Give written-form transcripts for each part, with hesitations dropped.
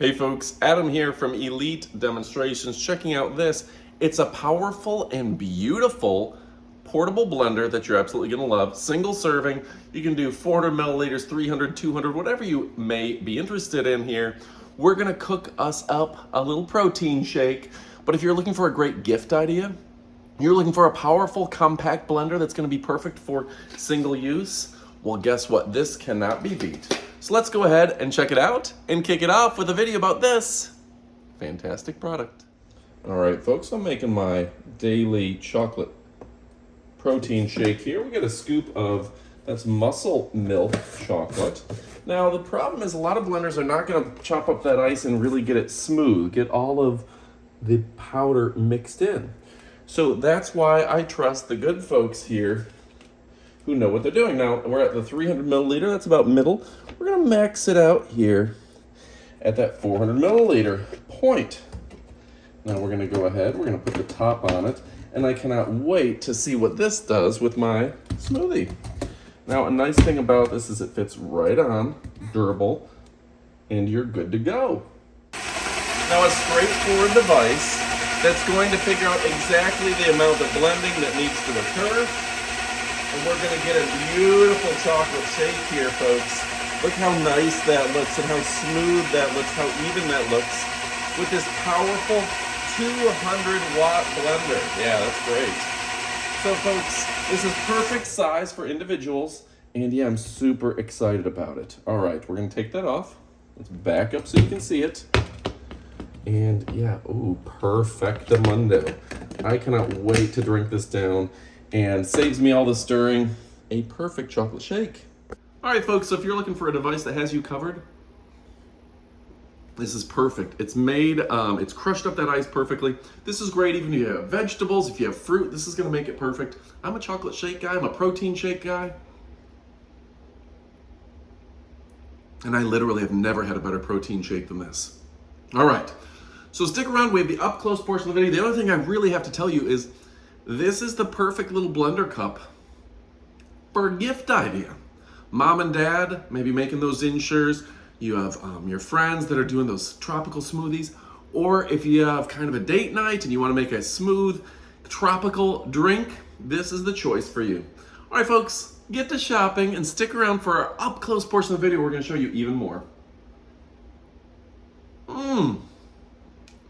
Hey folks, Adam here from Elite Demonstrations. Checking out this. It's a powerful and beautiful portable blender that you're absolutely gonna love. Single serving. You can do 400 milliliters, 300, 200, whatever you may be interested in here. We're gonna cook us up a little protein shake. But if you're looking for a great gift idea, you're looking for a powerful, compact blender that's gonna be perfect for single use, well, guess what? This cannot be beat. So let's go ahead and check it out and kick it off with a video about this fantastic product. All right, folks, I'm making my daily chocolate protein shake here. We got a scoop of, that's muscle milk chocolate. Now, the problem is a lot of blenders are not gonna chop up that ice and really get it smooth, get all of the powder mixed in. So that's why I trust the good folks here who know what they're doing. Now, we're at the 300 milliliter, that's about middle. We're gonna max it out here at that 400 milliliter point. Now we're gonna go ahead, we're gonna put the top on it, and I cannot wait to see what this does with my smoothie. Now, a nice thing about this is it fits right on, durable, and you're good to go. Now, a straightforward device that's going to figure out exactly the amount of blending that needs to occur. And we're gonna get a beautiful chocolate shake here, folks. Look how nice that looks and how smooth that looks, how even that looks with this powerful 200-watt blender. Yeah, that's great. So, folks, this is perfect size for individuals, and yeah, I'm super excited about it. All right, we're gonna take that off. Let's back up so you can see it. And yeah, ooh, perfectamundo. I cannot wait to drink this down, and saves me all the stirring. A perfect chocolate shake. All right, folks, so if you're looking for a device that has you covered, this is perfect. It's made, it's crushed up that ice perfectly. This is great even if you have vegetables, if you have fruit, this is gonna make it perfect. I'm a chocolate shake guy, I'm a protein shake guy. And I literally have never had a better protein shake than this. All right, so stick around, we have the up close portion of the video. The other thing I really have to tell you is this is the perfect little blender cup for a gift idea. Mom and dad, maybe making those insures. You have your friends that are doing those tropical smoothies. Or if you have kind of a date night and you want to make a smooth tropical drink, this is the choice for you. All right, folks, get to shopping and stick around for our up close portion of the video. We're going to show you even more.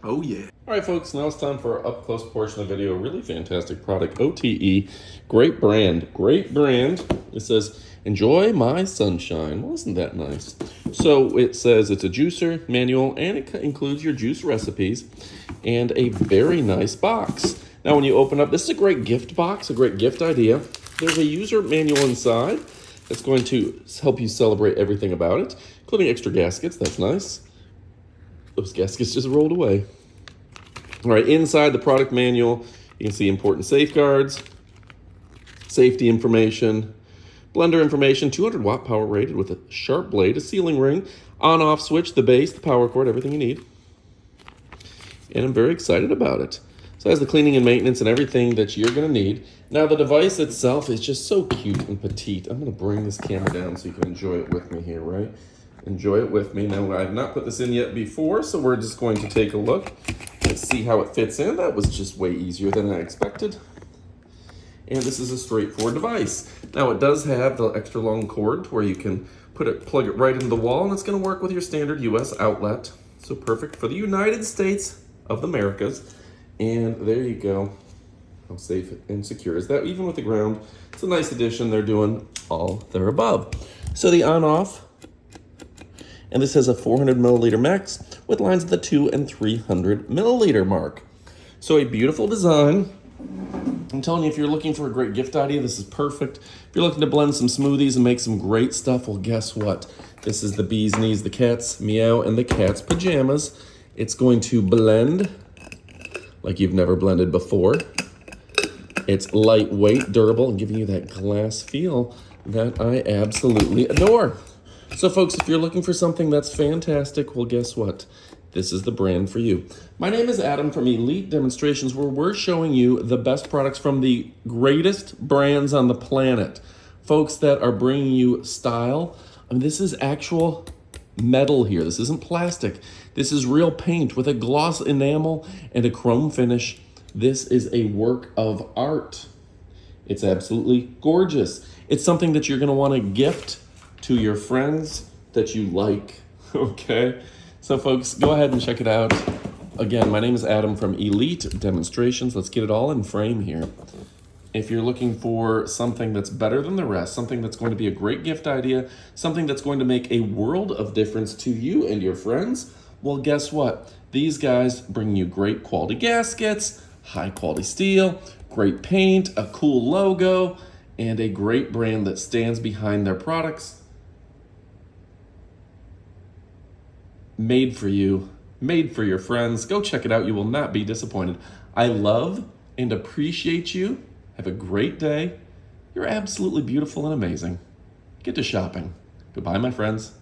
Oh yeah. All right, folks, now it's time for our up close portion of the video. Really fantastic product, OTE, great brand. It says, enjoy my sunshine. Well, isn't that nice? So it says it's a juicer manual, and it includes your juice recipes and a very nice box. Now, when you open up, this is a great gift box, a great gift idea. There's a user manual inside that's going to help you celebrate everything about it, including extra gaskets. That's nice. Those gaskets just rolled away. All right, inside the product manual, you can see important safeguards, safety information, blender information, 200-watt power rated with a sharp blade, a sealing ring, on-off switch, the base, the power cord, everything you need. And I'm very excited about it. So it has the cleaning and maintenance and everything that you're gonna need. Now, the device itself is just so cute and petite. I'm gonna bring this camera down so you can enjoy it with me here, right? Enjoy it with me. Now, I have not put this in yet before, so we're just going to take a look and see how it fits in. That was just way easier than I expected. And this is a straightforward device. Now, it does have the extra long cord where you can plug it right into the wall, and it's gonna work with your standard US outlet. So perfect for the United States of the Americas. And there you go. How safe and secure is that? Even with the ground, it's a nice addition. They're doing all they're above. So the on-off, and this has a 400 milliliter max with lines at the 200 and 300 milliliter mark. So a beautiful design. I'm telling you, if you're looking for a great gift idea, this is perfect. If you're looking to blend some smoothies and make some great stuff, well, guess what? This is the bee's knees, the cat's meow, and the cat's pajamas. It's going to blend like you've never blended before. It's lightweight, durable, and giving you that glass feel that I absolutely adore. So folks, if you're looking for something that's fantastic, well, guess what? This is the brand for you. My name is Adam from Elite Demonstrations, where we're showing you the best products from the greatest brands on the planet. Folks that are bringing you style. I mean, this is actual metal here. This isn't plastic. This is real paint with a gloss enamel and a chrome finish. This is a work of art. It's absolutely gorgeous. It's something that you're going to want to gift to your friends that you like, okay? So folks, go ahead and check it out. Again, my name is Adam from Elite Demonstrations. Let's get it all in frame here. If you're looking for something that's better than the rest, something that's going to be a great gift idea, something that's going to make a world of difference to you and your friends, well, guess what? These guys bring you great quality gaskets, high quality steel, great paint, a cool logo, and a great brand that stands behind their products. Made for you, made for your friends. Go check it out. You will not be disappointed. I love and appreciate you. Have a great day. You're absolutely beautiful and amazing. Get to shopping. Goodbye, my friends.